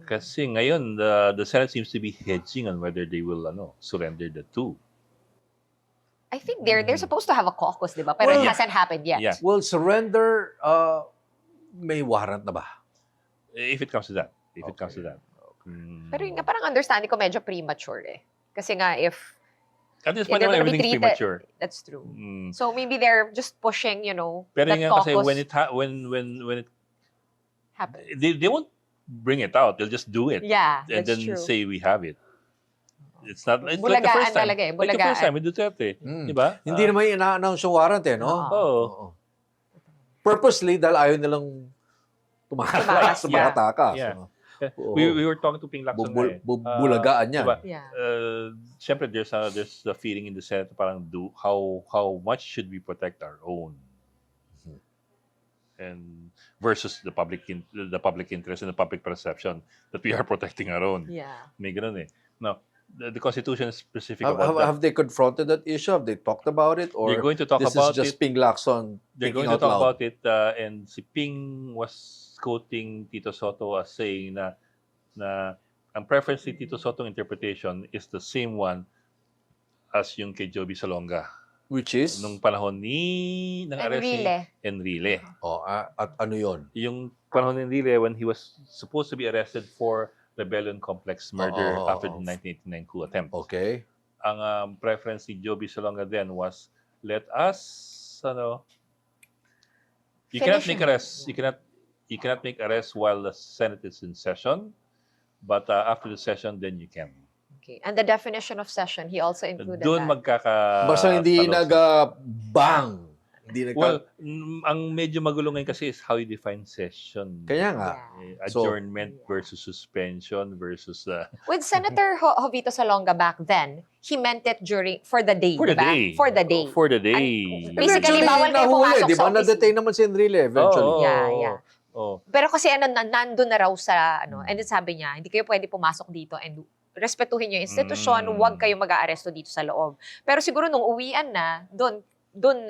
Kasi ngayon, the Senate seems to be hedging on whether they will surrender the two. I think they're supposed to have a caucus, di ba? Pero Well, it hasn't happened yet. Yeah. Well, surrender, may warrant na ba? If it comes to that. If it comes to Okay. that. Pero yun nga, parang understanding ko medyo premature eh. Kasi nga, if At this if point, they're gonna be everything's treated, premature. that's true. Mm. So maybe they're just pushing, Pero that yun nga kasi caucus when it happens. they won't bring it out. They'll just do it. Yeah, And that's then true. say we have it. It's not like the Bulagaan first time. talaga eh, Like the first bulagaan. time with Duterte. Mm. Di ba? Hindi naman ina-announce yung warrant no? Oo. Oo. Purposely, dahil ayaw nilang Tumakas tumakas, ka. tumakatakas. Yeah. no? Oo. We were talking to Ping Lacson Bulagaan yan. Diba? Yeah. Siyempre, there's a feeling in the Senate parang how much should we protect our own? And versus the public interest and the public perception that we are protecting our own. Yeah. May ganun eh. Now, the Constitution is specific Have, about that. have they confronted that issue? Have they talked about it? Or They're going to talk this about is just it. Ping Lacson They're thinking going to out talk loud? about it, and si Ping was quoting Tito Soto as saying na ang preference ni Tito Soto interpretation is the same one as yung kay Joby Salonga Which is? nung panahon ng arrest ni Enrile. Oh, at ano yon? Yung panahon ni Enrile when he was supposed to be arrested for rebellion complex murder Oo. after the 1989 coup attempt. Okay. Ang preference ni Joby Salonga then was let us you cannot Finish make him. arrests. You cannot make arrests while the Senate is in session, but after the session then you can. Okay. And the definition of session, he also included Doon that. Basta hindi talok. bang. Hindi Well, ang medyo magulo ngayon kasi is how you define session. Kaya nga. So- Adjournment versus suspension versus With Senator Jovito Salonga back then, he meant it for the day, for the diba? day. For the day. For the day. Basically, bawal kayo pumasok di ba? sa office. Na-detain naman si Enrile eventually. Oo. Yeah. Oh. Pero kasi nandun na raw sa, and then sabi niya, hindi kayo pwede pumasok dito and respetuhin yung institusyon, huwag kayo mag-aaresto dito sa loob. Pero siguro nung uwian na, doon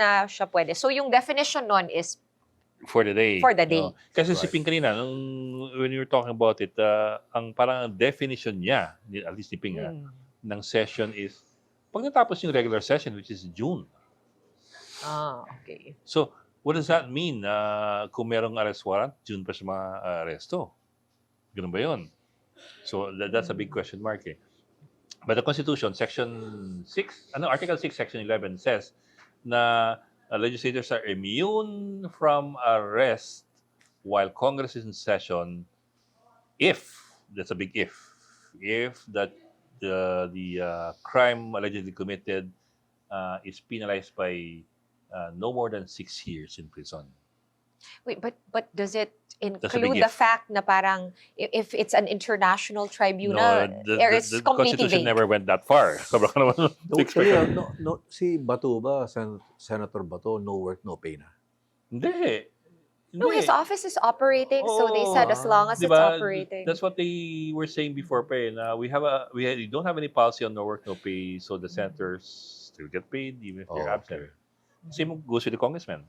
na siya pwede. So yung definition nun is For the day. For the day. Oh. Kasi si Right. Ping kanina, when you were talking about it, ang parang definition niya, at least ni Ping, ng session is, pag natapos yung regular session, which is June. Okay. So, what does that mean? Kung merong arrest warrant, June pa siya ma-aresto. Ganun ba yun? So, that's a big question mark eh. But the Constitution, Section 6, Article 6, Section 11 says na legislators are immune from arrest while Congress is in session if, that's a big if that the crime allegedly committed is penalized by no more than 6 years in prison. Wait, but does it That's a big include the if. fact na parang if it's an international tribunal, or it's the completely Constitution vague? never went that far. Sobrang naman. Actually, si Bato ba, Senator Bato, no work, no pay na? Hindi. No, his office is operating, so they said as long as it's Diba? operating. That's what they were saying before pa eh, na we don't have any policy on no work, no pay, so the senators still get paid even if they're absent. Same goes with the congressmen.